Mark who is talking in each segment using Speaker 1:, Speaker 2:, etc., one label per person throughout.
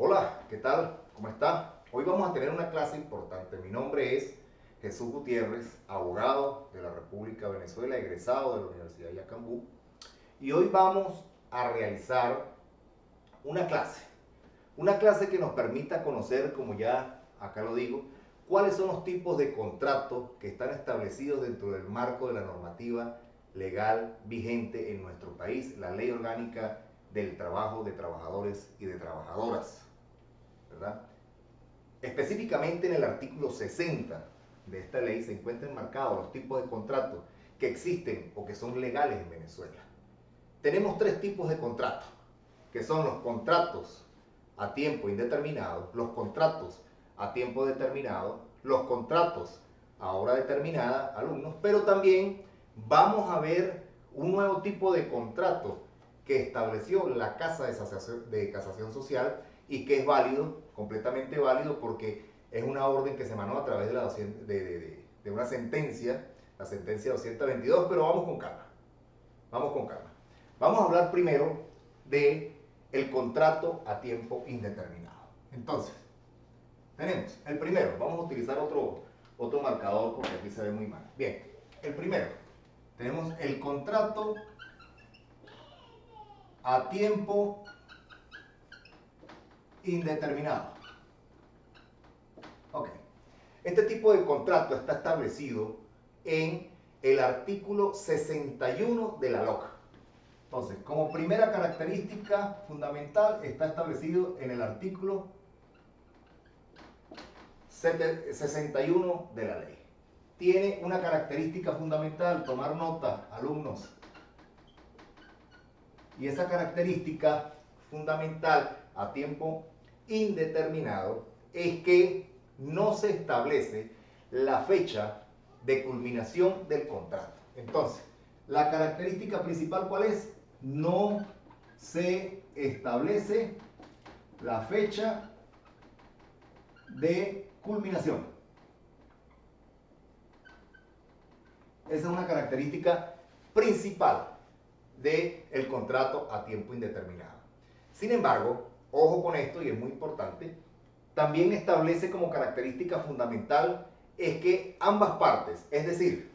Speaker 1: Hola, ¿qué tal? ¿Cómo está? Hoy vamos a tener una clase importante. Mi nombre es Jesús Gutiérrez, abogado de la República de Venezuela, egresado de la Universidad de Yacambú. Y hoy vamos a realizar una clase que nos permita conocer, como ya acá lo digo, cuáles son los tipos de contratos que están establecidos dentro del marco de la normativa legal vigente en nuestro país, la Ley Orgánica del Trabajo de Trabajadores y de Trabajadoras, ¿verdad? Específicamente en el artículo 60 de esta ley se encuentran marcados los tipos de contratos que existen o que son legales en Venezuela. Tenemos tres tipos de contratos, que son los contratos a tiempo indeterminado, los contratos a tiempo determinado, los contratos a hora determinada, alumnos, pero también vamos a ver un nuevo tipo de contrato que estableció la Casa de Casación Social y que es válido, completamente válido, porque es una orden que se emanó a través de una sentencia, la sentencia 222, pero vamos con calma, vamos con calma. Vamos a hablar primero de el contrato a tiempo indeterminado. Entonces, tenemos el primero, vamos a utilizar otro marcador porque aquí se ve muy mal. Bien, el primero, tenemos el contrato a tiempo indeterminado. Ok. Este tipo de contrato está establecido en el artículo 61 de la LOC. Entonces, como primera característica fundamental está establecido en el artículo 61 de la ley. Tiene una característica fundamental, tomar nota, alumnos. Y esa característica fundamental a tiempo indeterminado es que no se establece la fecha de culminación del contrato. Entonces, la característica principal, ¿cuál es? No se establece la fecha de culminación. Esa es una característica principal del contrato a tiempo indeterminado. Sin embargo, ojo con esto y es muy importante, también establece como característica fundamental es que ambas partes, es decir,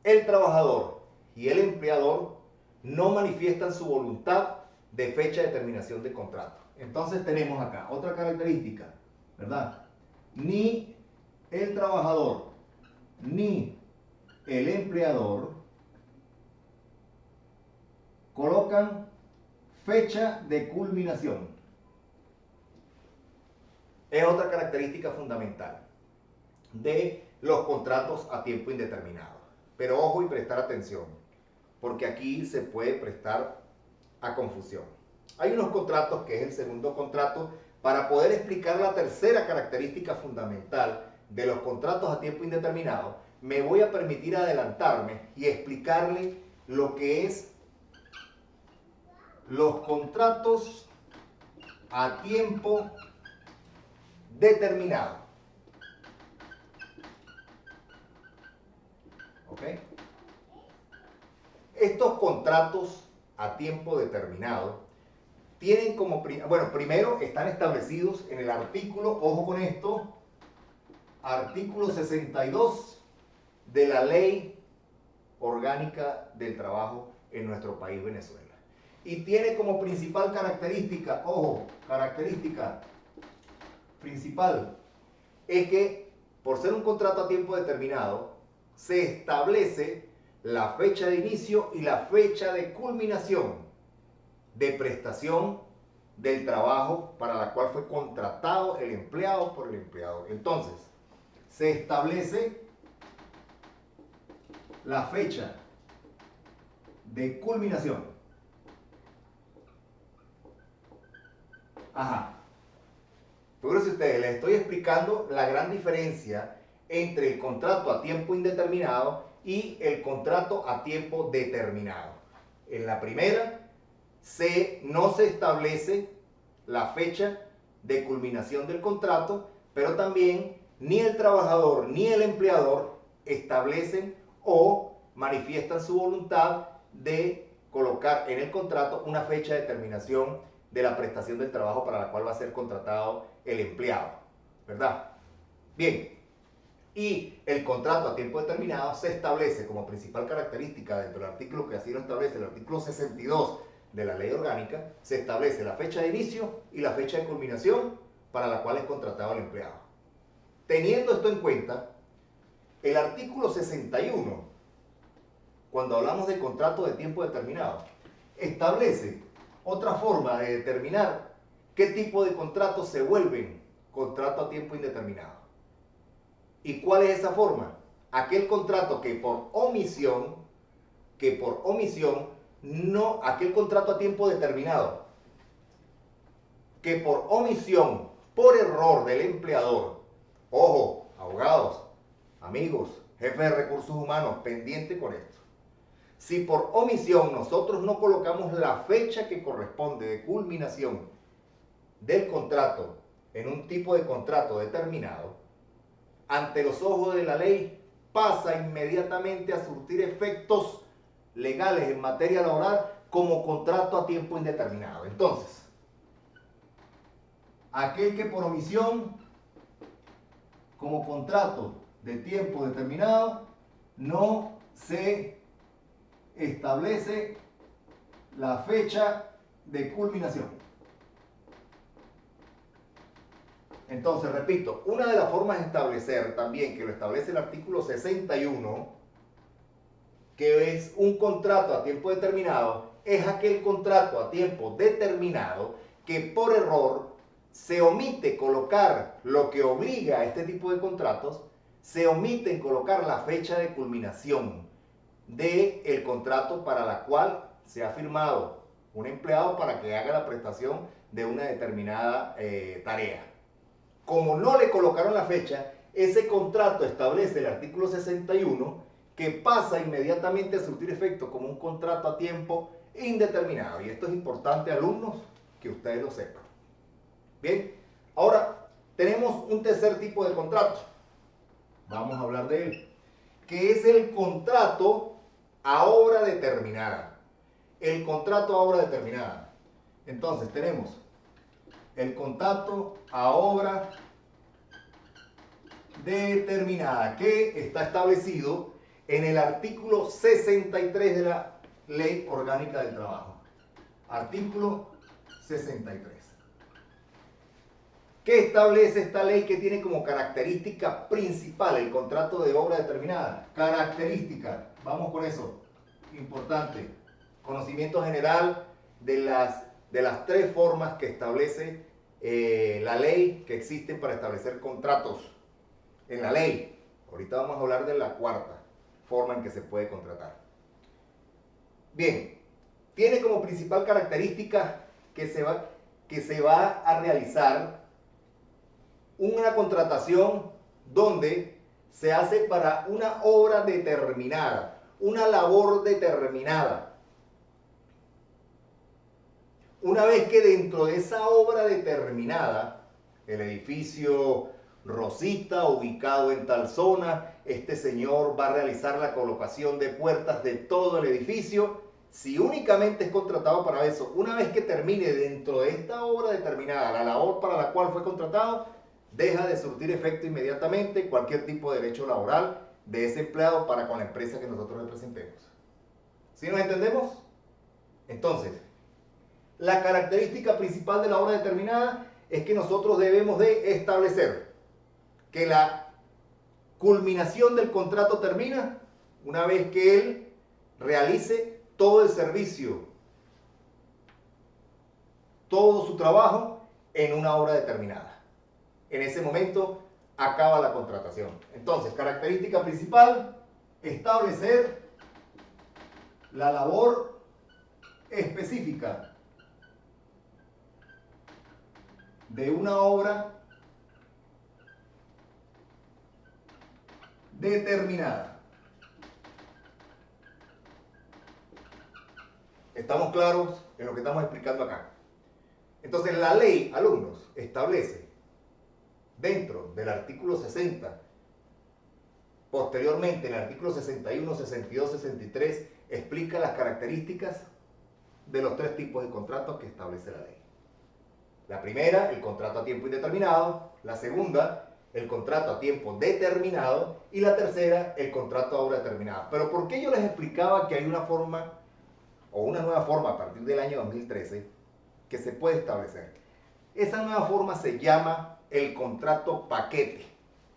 Speaker 1: el trabajador y el empleador, no manifiestan su voluntad de fecha de terminación de contrato. Entonces tenemos acá otra característica, ¿verdad? Ni el trabajador ni el empleador colocan fecha de culminación. Es otra característica fundamental de los contratos a tiempo indeterminado. Pero ojo y prestar atención, porque aquí se puede prestar a confusión. Hay unos contratos, que es el segundo contrato, para poder explicar la tercera característica fundamental de los contratos a tiempo indeterminado. Me voy a permitir adelantarme y explicarle lo que es los contratos a tiempo determinado. ¿Ok? Estos contratos a tiempo determinado tienen como, bueno, primero están establecidos en el artículo, ojo con esto, artículo 62 de la Ley Orgánica del Trabajo en nuestro país, Venezuela. Y tiene como principal característica, ojo, característica principal, es que por ser un contrato a tiempo determinado, se establece la fecha de inicio y la fecha de culminación de prestación del trabajo para la cual fue contratado el empleado por el empleador. Entonces, se establece la fecha de culminación. Ajá. Fíjense ustedes, les estoy explicando la gran diferencia entre el contrato a tiempo indeterminado y el contrato a tiempo determinado. En la primera, no se establece la fecha de culminación del contrato, pero también ni el trabajador ni el empleador establecen o manifiestan su voluntad de colocar colocar en el contrato una fecha de terminación de la prestación del trabajo para la cual va a ser contratado el empleado, ¿verdad? Bien, y el contrato a tiempo determinado se establece como principal característica dentro del artículo que así lo establece, el artículo 62 de la ley orgánica, se establece la fecha de inicio y la fecha de culminación para la cual es contratado el empleado. Teniendo esto en cuenta, el artículo 61, cuando hablamos de contrato de tiempo determinado, establece otra forma de determinar qué tipo de contratos se vuelven contrato a tiempo indeterminado. ¿Y cuál es esa forma? Aquel contrato que por omisión, no, aquel contrato a tiempo determinado, que por omisión, por error del empleador, ojo, abogados, amigos, jefes de recursos humanos, pendiente con esto. Si por omisión nosotros no colocamos la fecha que corresponde de culminación del contrato en un tipo de contrato determinado, ante los ojos de la ley pasa inmediatamente a surtir efectos legales en materia laboral como contrato a tiempo indeterminado. Entonces, aquel que por omisión, como contrato de tiempo determinado, no se establece la fecha de culminación. Entonces, repito, una de las formas de establecer también, que lo establece el artículo 61, que es un contrato a tiempo determinado, es aquel contrato a tiempo determinado que por error se omite colocar lo que obliga a este tipo de contratos, se omite en colocar la fecha de culminación del contrato para la cual se ha firmado un empleado para que haga la prestación de una determinada tarea. Como no le colocaron la fecha, ese contrato establece el artículo 61 que pasa inmediatamente a surtir efecto como un contrato a tiempo indeterminado. Y esto es importante, alumnos, que ustedes lo sepan. Bien, ahora tenemos un tercer tipo de contrato. Vamos a hablar de él, que es el contrato a obra determinada. El contrato a obra determinada. Entonces tenemos el contrato a obra determinada, que está establecido en el artículo 63 de la Ley Orgánica del Trabajo. Artículo 63. ¿Qué establece esta ley que tiene como característica principal el contrato de obra determinada? Característica, vamos con eso, importante. Conocimiento general de las tres formas que establece la ley que existen para establecer contratos en la ley. Ahorita vamos a hablar de la cuarta forma en que se puede contratar. Bien, tiene como principal característica que se va a realizar una contratación donde se hace para una obra determinada, una labor determinada. Una vez que dentro de esa obra determinada, el edificio Rosita, ubicado en tal zona, este señor va a realizar la colocación de puertas de todo el edificio. Si únicamente es contratado para eso, una vez que termine dentro de esta obra determinada la labor para la cual fue contratado, deja de surtir efecto inmediatamente cualquier tipo de derecho laboral de ese empleado para con la empresa que nosotros representemos. ¿Sí nos entendemos? Entonces, la característica principal de la obra determinada es que nosotros debemos de establecer que la culminación del contrato termina una vez que él realice todo el servicio, todo su trabajo en una obra determinada. En ese momento acaba la contratación. Entonces, característica principal, establecer la labor específica de una obra determinada. ¿Estamos claros en lo que estamos explicando acá? Entonces, la ley, alumnos, establece dentro del artículo 60, posteriormente en el artículo 61, 62, 63, explica las características de los tres tipos de contratos que establece la ley. La primera, el contrato a tiempo indeterminado. La segunda, el contrato a tiempo determinado. Y la tercera, el contrato a obra determinada. Pero ¿por qué yo les explicaba que hay una forma o una nueva forma a partir del año 2013 que se puede establecer? Esa nueva forma se llama el contrato paquete.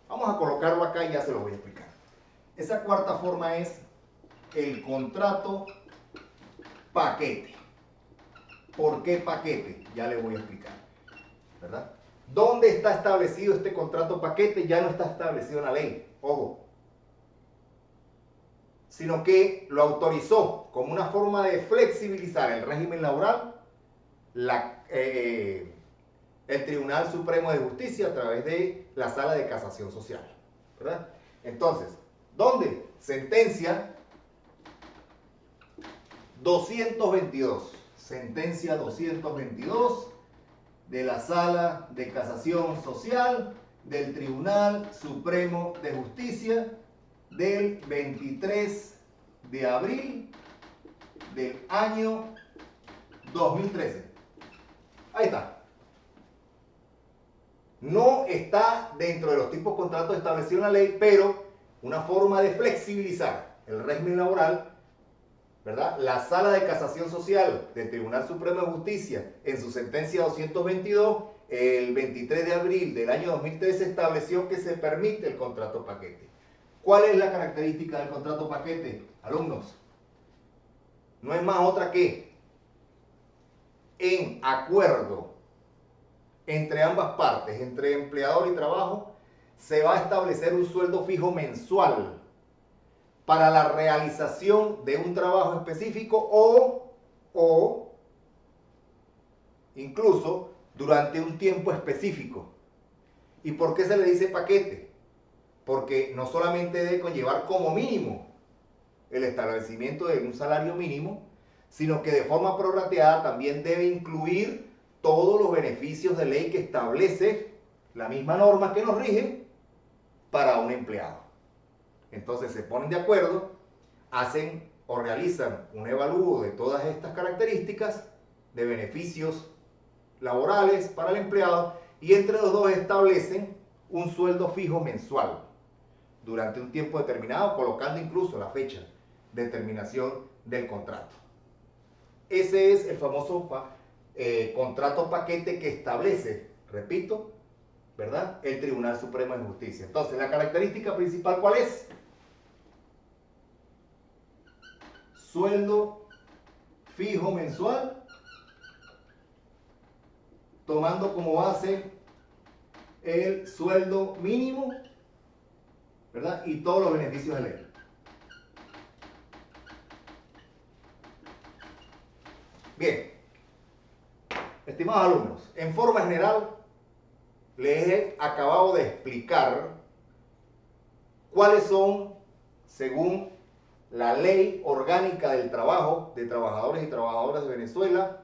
Speaker 1: Vamos a colocarlo acá y ya se lo voy a explicar. Esa cuarta forma es el contrato paquete. ¿Por qué paquete? Ya le voy a explicar, ¿verdad? ¿Dónde está establecido este contrato paquete? Ya no está establecido en la ley, ojo, sino que lo autorizó como una forma de flexibilizar el régimen laboral el Tribunal Supremo de Justicia a través de la Sala de Casación Social, ¿verdad? Entonces, ¿dónde? Sentencia 222. Sentencia 222 de la Sala de Casación Social del Tribunal Supremo de Justicia del 23 de abril del año 2013. Ahí está. No está dentro de los tipos de contratos establecidos en la ley, pero una forma de flexibilizar el régimen laboral, ¿verdad? La Sala de Casación Social del Tribunal Supremo de Justicia, en su sentencia 222, el 23 de abril del año 2013, estableció que se permite el contrato paquete. ¿Cuál es la característica del contrato paquete, alumnos? No es más otra que en acuerdo entre ambas partes, entre empleador y trabajo, se va a establecer un sueldo fijo mensual para la realización de un trabajo específico o incluso durante un tiempo específico. ¿Y por qué se le dice paquete? Porque no solamente debe conllevar como mínimo el establecimiento de un salario mínimo, sino que de forma prorrateada también debe incluir todos los beneficios de ley que establece la misma norma que nos rige para un empleado. Entonces se ponen de acuerdo, hacen o realizan un evalúo de todas estas características de beneficios laborales para el empleado y entre los dos establecen un sueldo fijo mensual durante un tiempo determinado, colocando incluso la fecha de terminación del contrato. Ese es el famoso contrato paquete que establece, repito, ¿verdad?, el Tribunal Supremo de Justicia. Entonces, la característica principal, ¿cuál es? Sueldo fijo mensual, tomando como base el sueldo mínimo, ¿verdad?, y todos los beneficios de ley. Bien, estimados alumnos, en forma general les he acabado de explicar cuáles son, según la Ley Orgánica del Trabajo de Trabajadores y Trabajadoras de Venezuela,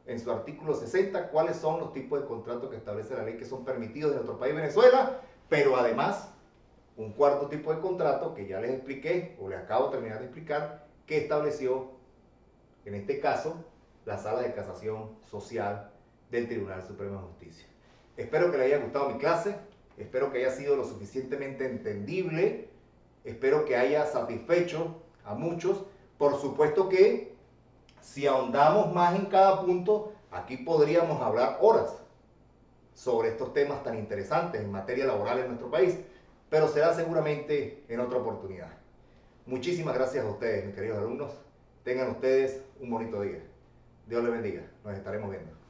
Speaker 1: en su artículo 60, cuáles son los tipos de contratos que establece la ley que son permitidos en nuestro país Venezuela, pero además un cuarto tipo de contrato que ya les expliqué, o les acabo de terminar de explicar, que estableció, en este caso, la Sala de Casación Social del Tribunal Supremo de Justicia. Espero que les haya gustado mi clase, espero que haya sido lo suficientemente entendible, espero que haya satisfecho a muchos. Por supuesto que si ahondamos más en cada punto, aquí podríamos hablar horas sobre estos temas tan interesantes en materia laboral en nuestro país, pero será seguramente en otra oportunidad. Muchísimas gracias a ustedes, mis queridos alumnos. Tengan ustedes un bonito día. Dios les bendiga. Nos estaremos viendo.